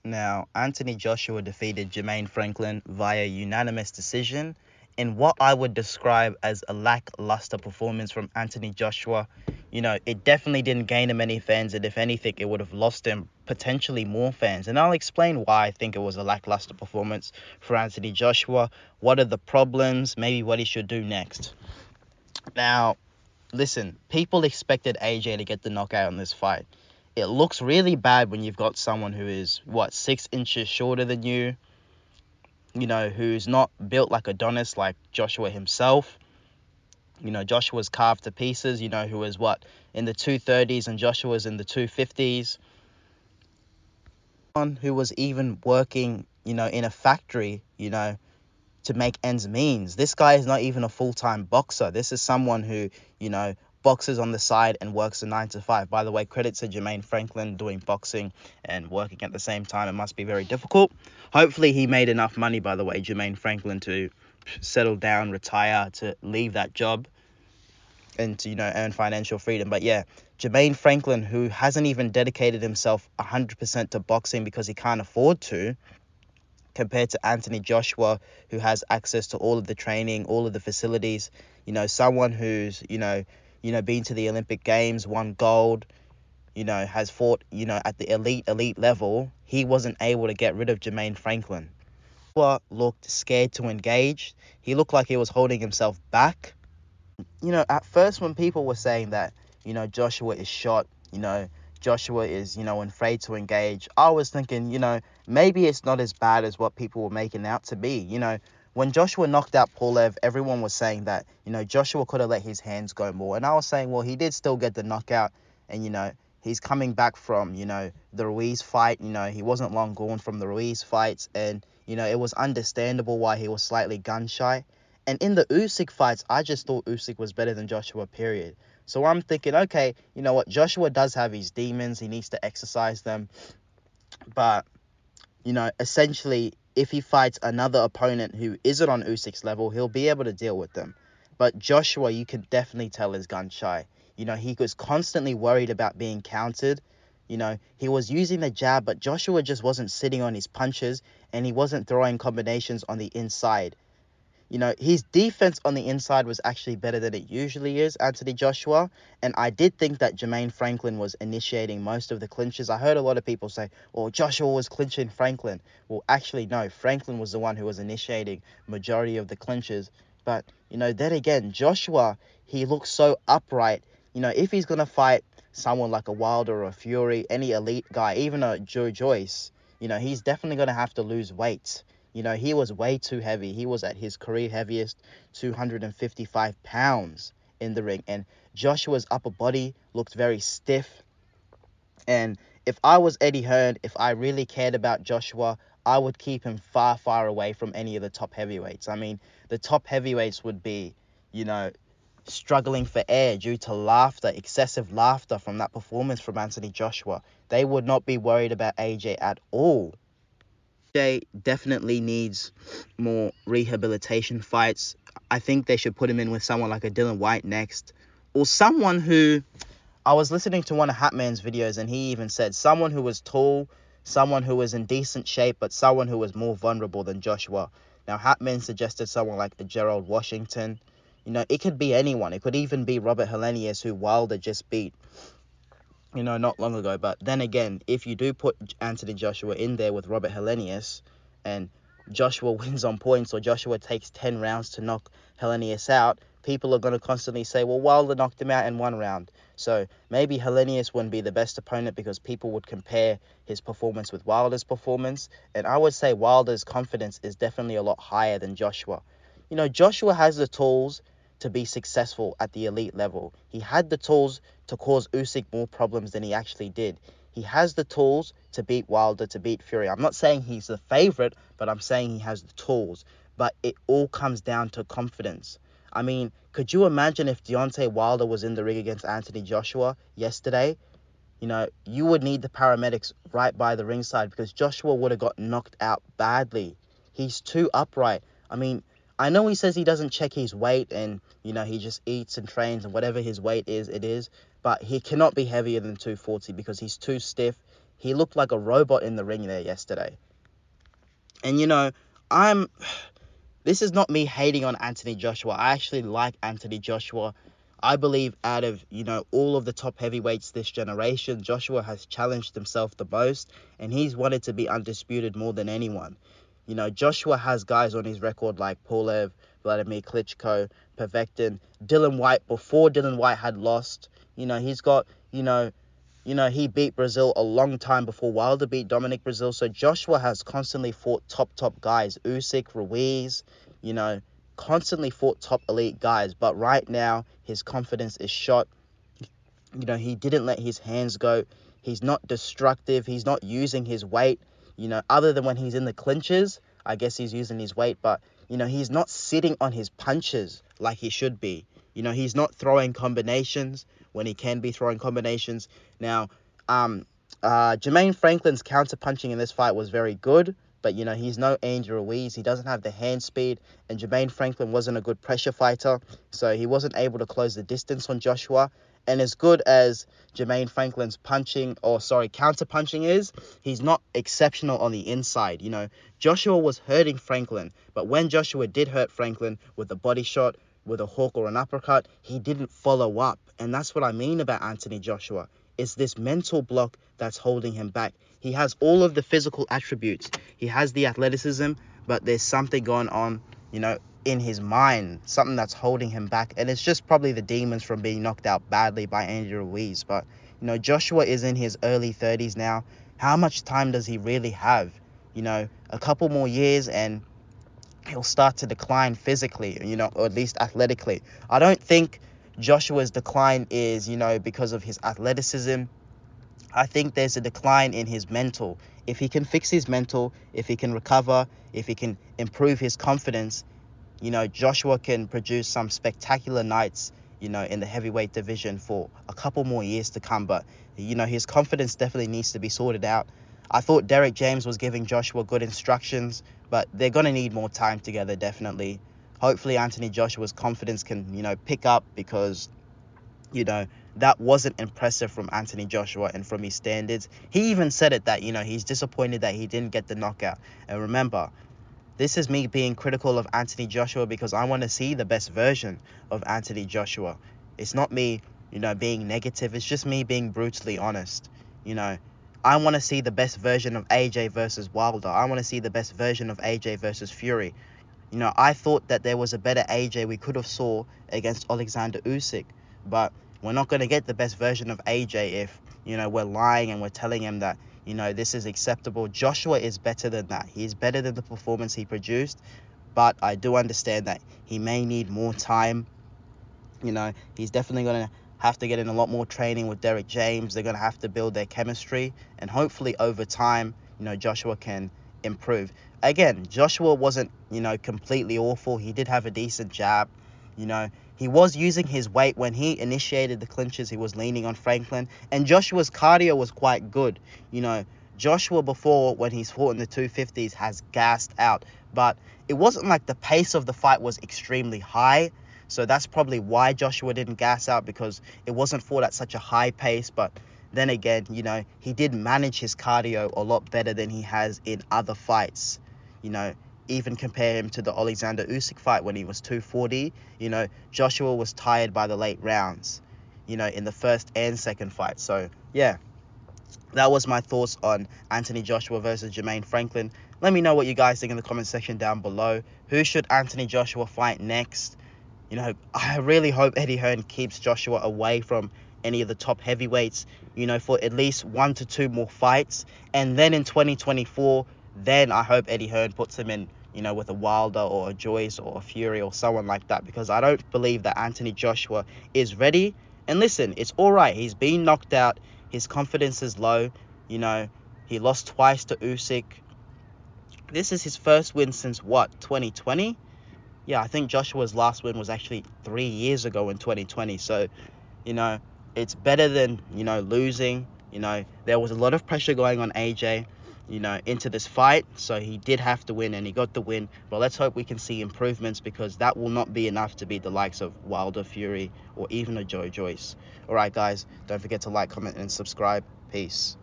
Now, Anthony Joshua defeated Jermaine Franklin via unanimous decision in what I would describe as a lackluster performance from Anthony Joshua. It definitely didn't gain him any fans, and if anything, it would have lost him potentially more fans. And I'll explain why I think it was a lackluster performance for Anthony Joshua. What are the problems? Maybe what he should do next. Now, listen, people expected AJ to get the knockout in this fight. It looks really bad when you've got someone who is, 6 inches shorter than you, who's not built like Adonis, like Joshua himself. Joshua's carved to pieces, who was, in the 230s and Joshua's in the 250s. Who was even working, in a factory, to make ends meet. This guy is not even a full-time boxer. This is someone who, boxes on the side and works a 9 to 5. By the way, credit to Jermaine Franklin doing boxing and working at the same time. It must be very difficult. Hopefully he made enough money, by the way, Jermaine Franklin, to settle down, retire, to leave that job and to, earn financial freedom. But yeah, Jermaine Franklin, who hasn't even dedicated himself 100% to boxing because he can't afford to, compared to Anthony Joshua, who has access to all of the training, all of the facilities, someone who's, been to the Olympic Games, won gold, has fought, at the elite level. He wasn't able to get rid of Jermaine Franklin. Joshua looked scared to engage. He looked like he was holding himself back. At first when people were saying that, Joshua is shot, Joshua is, afraid to engage, I was thinking, maybe it's not as bad as what people were making out to be. When Joshua knocked out Pulev, everyone was saying that, Joshua could have let his hands go more. And I was saying, well, he did still get the knockout. And, he's coming back from, the Ruiz fight. He wasn't long gone from the Ruiz fights. And, it was understandable why he was slightly gun shy. And in the Usyk fights, I just thought Usyk was better than Joshua, period. So I'm thinking, okay, you know what? Joshua does have his demons. He needs to exercise them. But, essentially, if he fights another opponent who isn't on Usyk's level, he'll be able to deal with them. But Joshua, you can definitely tell, is gun shy. He was constantly worried about being countered. He was using the jab, but Joshua just wasn't sitting on his punches, and he wasn't throwing combinations on the inside. His defense on the inside was actually better than it usually is, Anthony Joshua. And I did think that Jermaine Franklin was initiating most of the clinches. I heard a lot of people say, oh, Joshua was clinching Franklin. Well, actually, no. Franklin was the one who was initiating majority of the clinches. But, then again, Joshua, he looks so upright. If he's going to fight someone like a Wilder or a Fury, any elite guy, even a Joe Joyce, he's definitely going to have to lose weight. He was way too heavy. He was at his career heaviest, 255 pounds in the ring. And Joshua's upper body looked very stiff. And if I was Eddie Hearn, if I really cared about Joshua, I would keep him far, far away from any of the top heavyweights. I mean, the top heavyweights would be, struggling for air due to laughter, excessive laughter from that performance from Anthony Joshua. They would not be worried about AJ at all. AJ definitely needs more rehabilitation fights. I think they should put him in with someone like a Dylan White next, or someone who, I was listening to one of Hatman's videos, and he even said someone who was tall, someone who was in decent shape, but someone who was more vulnerable than Joshua. Now, Hatman suggested someone like a Gerald Washington. It could be anyone. It could even be Robert Helenius, who Wilder just beat, not long ago. But then again, if you do put Anthony Joshua in there with Robert Helenius and Joshua wins on points, or Joshua takes 10 rounds to knock Helenius out, people are going to constantly say, well, Wilder knocked him out in 1 round. So maybe Helenius wouldn't be the best opponent because people would compare his performance with Wilder's performance. And I would say Wilder's confidence is definitely a lot higher than Joshua. Joshua has the tools to be successful at the elite level. He had the tools to cause Usyk more problems than he actually did. He has the tools to beat Wilder, to beat Fury. I'm not saying he's the favorite, but I'm saying he has the tools. But it all comes down to confidence. I mean, could you imagine if Deontay Wilder was in the ring against Anthony Joshua yesterday? You would need the paramedics right by the ringside because Joshua would have got knocked out badly. He's too upright. I mean, I know he says he doesn't check his weight and, he just eats and trains and whatever his weight is, it is. But he cannot be heavier than 240 because he's too stiff. He looked like a robot in the ring there yesterday. And, you know, this is not me hating on Anthony Joshua. I actually like Anthony Joshua. I believe out of, you know, all of the top heavyweights this generation, Joshua has challenged himself the most, and he's wanted to be undisputed more than anyone. You know, Joshua has guys on his record like Pulev, Vladimir Klitschko, Povetkin, Dylan White before Dylan White had lost. You know, he's got, he beat Brazil a long time before Wilder beat Dominic Brazil. So Joshua has constantly fought top guys. Usyk, Ruiz, you know, constantly fought top elite guys. But right now, his confidence is shot. You know, he didn't let his hands go. He's not destructive. He's not using his weight. You know, other than when he's in the clinches, I guess he's using his weight. But, you know, he's not sitting on his punches like he should be. You know, he's not throwing combinations when he can be throwing combinations. Now, Jermaine Franklin's counter-punching in this fight was very good. But, you know, he's no Angel Ruiz. He doesn't have the hand speed. And Jermaine Franklin wasn't a good pressure fighter. So he wasn't able to close the distance on Joshua. And as good as Jermaine Franklin's counter-punching is, he's not exceptional on the inside. You know, Joshua was hurting Franklin. But when Joshua did hurt Franklin with a body shot, with a hook or an uppercut, he didn't follow up. And that's what I mean about Anthony Joshua. It's this mental block that's holding him back. He has all of the physical attributes. He has the athleticism, but there's something going on, you know, in his mind, something that's holding him back. And it's just probably the demons from being knocked out badly by Angel Ruiz. But, you know, Joshua is in his early 30s now. How much time does he really have? You know, a couple more years and he'll start to decline physically, you know, or at least athletically. I don't think Joshua's decline is, you know, because of his athleticism. I think there's a decline in his mental. If he can fix his mental, if he can recover, if he can improve his confidence, you know, Joshua can produce some spectacular nights, you know, in the heavyweight division for a couple more years to come. But, you know, his confidence definitely needs to be sorted out. I thought Derek James was giving Joshua good instructions, but they're going to need more time together, definitely. Hopefully Anthony Joshua's confidence can, you know, pick up because, you know, that wasn't impressive from Anthony Joshua and from his standards. He even said it that, you know, he's disappointed that he didn't get the knockout. And remember, this is me being critical of Anthony Joshua because I want to see the best version of Anthony Joshua. It's not me, you know, being negative. It's just me being brutally honest. You know, I want to see the best version of AJ versus Wilder. I want to see the best version of AJ versus Fury. You know, I thought that there was a better AJ we could have saw against Alexander Usyk. But we're not going to get the best version of AJ if, you know, we're lying and we're telling him that, you know, this is acceptable. Joshua is better than that. He's better than the performance he produced. But I do understand that he may need more time. You know, he's definitely going to have to get in a lot more training with Derek James. They're going to have to build their chemistry. And hopefully over time, you know, Joshua can improve. Again, Joshua wasn't, you know, completely awful. He did have a decent jab. You know, he was using his weight when he initiated the clinches. He was leaning on Franklin. And Joshua's cardio was quite good. You know, Joshua before, when he's fought in the 250s, has gassed out. But it wasn't like the pace of the fight was extremely high. So that's probably why Joshua didn't gas out, because it wasn't fought at such a high pace. But then again, you know, he did manage his cardio a lot better than he has in other fights. You know, even compare him to the Alexander Usyk fight when he was 240. You know, Joshua was tired by the late rounds, you know, in the first and second fight. So, yeah, that was my thoughts on Anthony Joshua versus Jermaine Franklin. Let me know what you guys think in the comment section down below. Who should Anthony Joshua fight next? You know, I really hope Eddie Hearn keeps Joshua away from any of the top heavyweights, you know, for at least 1 to 2 more fights. And then in 2024, then I hope Eddie Hearn puts him in, you know, with a Wilder or a Joyce or a Fury or someone like that, because I don't believe that Anthony Joshua is ready. And listen, it's all right. He's been knocked out. His confidence is low. You know, he lost twice to Usyk. This is his first win since what, 2020? Yeah, I think Joshua's last win was actually 3 years ago in 2020. So, you know, it's better than, you know, losing. You know, there was a lot of pressure going on AJ, you know, into this fight. So he did have to win, and he got the win. But let's hope we can see improvements, because that will not be enough to beat the likes of Wilder, Fury, or even a Joe Joyce. All right, guys, don't forget to like, comment, and subscribe. Peace.